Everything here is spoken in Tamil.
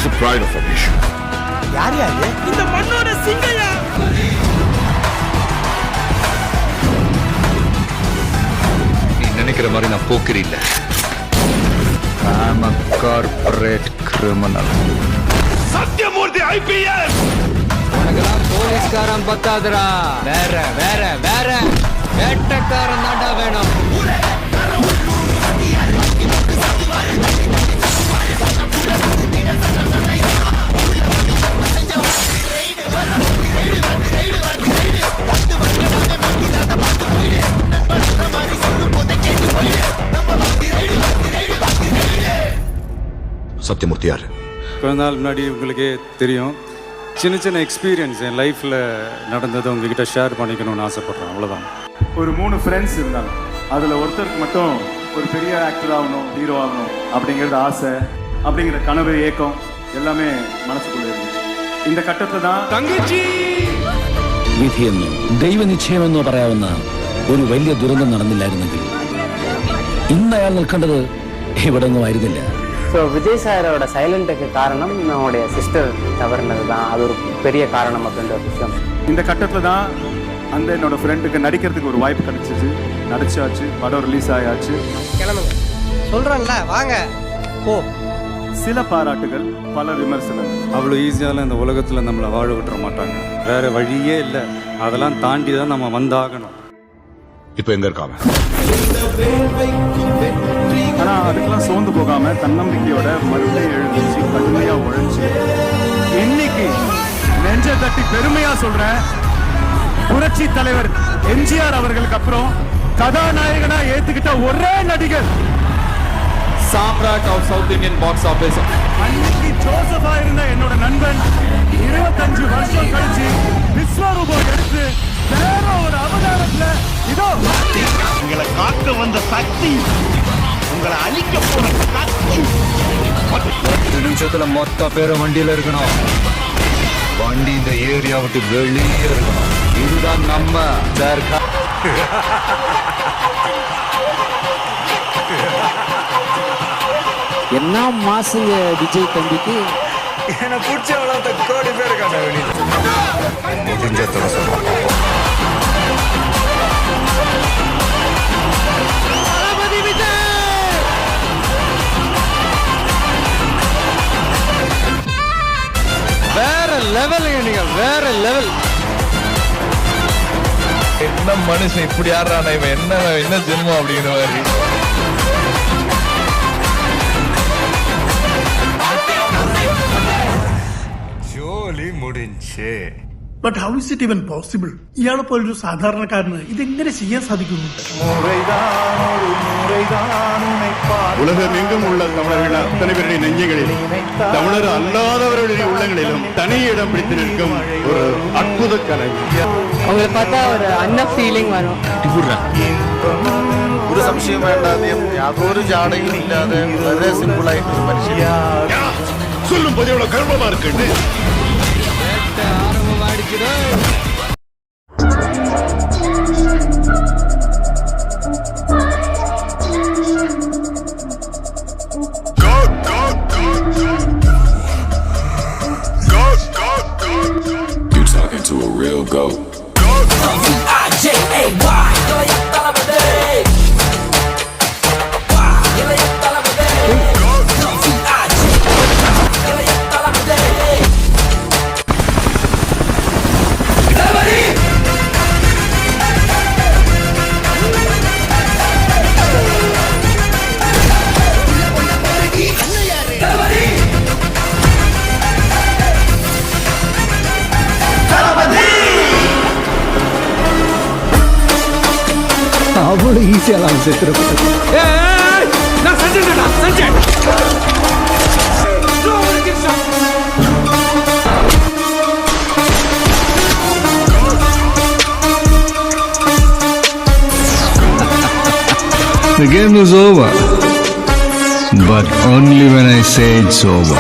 is the pride of our nation. யார் யாரு இந்த மண்ணோட சிங்கையா? நீ நினைக்கிற மாதிரி நான் போக்கிரி இல்ல. I'm a corporate criminal. Sathyamoorthy IPS. உனக்கெல்லாம் போலீஸ்காரன் பத்தாதுடா. வேற வேற வேற வேட்டக்காரன் தாண்டா வேணும். சத்யமூர்த்தி யாரு? கொஞ்ச நாள் முன்னாடி உங்களுக்கே தெரியும், சின்ன சின்ன எக்ஸ்பீரியன்ஸ் என் லைஃப்பில் நடந்ததை உங்ககிட்ட ஷேர் பண்ணிக்கணும்னு ஆசைப்பட்றேன். அவ்வளோதான். ஒரு 3 ஃப்ரெண்ட்ஸ் இருந்தாங்க. அதில் ஒருத்தருக்கு மட்டும் ஒரு பெரிய ஆக்டர் ஆகணும், ஹீரோ ஆகணும் அப்படிங்கிறது ஆசை, அப்படிங்கிற கனவு, ஏக்கம் எல்லாமே மனசுக்குள்ளே இருந்துச்சு. இந்த கட்டத்தில் தான் தங்கச்சி വിധിയെന്നോ ദൈവനിശ്ചയമെന്നോ പറയാവുന്ന ഒരു വലിയ ദുരന്തം നടന്നില്ലായിരുന്നെങ്കിൽ ഇന്ന് അയാൾ നിൽക്കേണ്ടത് ഇവിടെ ഒന്നും ആയിരുന്നില്ല. ஸோ விஜய் சாரோட சைலண்ட்டுக்கு காரணம் நம்முடைய சிஸ்டர் தவறுனது தான். அது ஒரு பெரிய காரணம் அப்படின்ற ஒரு விஷயம். இந்த கட்டத்தில் தான் அந்த என்னோட ஃப்ரெண்டுக்கு நடிக்கிறதுக்கு ஒரு வாய்ப்பு கிடைச்சிச்சு. நடிச்சாச்சு, படம் ரிலீஸ் ஆயாச்சு. கிளம்புங்க சொல்றேன்ல, வாங்க போ. சில பாராட்டுகள், பல விமர்சனங்கள். அவ்வளோ ஈஸியால் இந்த உலகத்தில் நம்மளை வாழ விட்டுற மாட்டாங்க. வேற வழியே இல்லை. அதெல்லாம் தாண்டி தான் நம்ம வந்தாகணும். இப்போ எங்க இருக்காம? ஆனால் அதுக்கெல்லாம் சோர்ந்து போகாம தன்னம்பிக்கையோட மறுபடியும் எழுந்துச்சு, கடுமையா உழைச்சு இன்னைக்கு நெஞ்ச தட்டி பெருமையா சொல்றேன், புரட்சி தலைவர் எம்ஜிஆர் அவர்களுக்கு அப்புறம் கதாநாயகனா ஏத்துக்கிட்ட ஒரே நடிகர். சாம்ராட் of south Indian box office. அன்னைக்கு ஜோசஃபா இருந்த என்னோட நண்பன் 25 வருஷம் கழிச்சு விஸ்வரூபம் எடுத்து வேற ஒரு அவதாரத்துல இதோ உங்களை காக்க வந்த சக்தி, உங்களை அழிக்க போற சக்தி. 10 நிமிஷத்துல மொத்த பேரும் வண்டியில இருக்கணும். வண்டி இந்த ஏரியா விட்டு வெளியே இருக்கணும். இதுதான் நம்ம என்ன மாசுங்க விஜய் தம்பிக்கு. என்ன பிடிச்ச அவ்வளோ கோடி பேர் இருக்காங்க. முடிஞ்ச சொல்றேன். வேற லெவல், நீங்க வேற லெவல். என்ன மனுஷன் இப்படி ஆடுறான, இவன் என்ன ஜென்மம் அப்படிங்கிற மாதிரி. ജോലി മുടിഞ്ചേ. But how is it even possible? ഇയാളെ പോലൊരു സാധാരണക്കാരന് ഇതെങ്ങനെ ചെയ്യാൻ സാധിക്കുന്നു? உலகம் எங்கும் உள்ள தமிழர்கள் அத்தனை பேருடைய நெஞ்சங்களிலும், தமிழர் அல்லாதவர்களுடைய உள்ளங்களிலும் தனி இடம் பிடித்து நிற்கும் ஒரு அற்புத கலை. உங்களை பார்த்தா ஒரு அன்னப் ஃபீலிங் வரும். ഒരു സംശയം വേണ്ടാതെ, യാതൊരു ജാടയും ഇല്ലാതെ വളരെ സിമ്പിൾ ആയിട്ട് മനുഷ്യൻ சொல்லும் போது எவ்வளவு கர்வமா இருக்கு. You talking to a real goat. அவ்வளோ ஈஸியாக அவன் செத்துறப்பட்டது. நான் செஞ்சேன். The game is over, but only when I say it's over.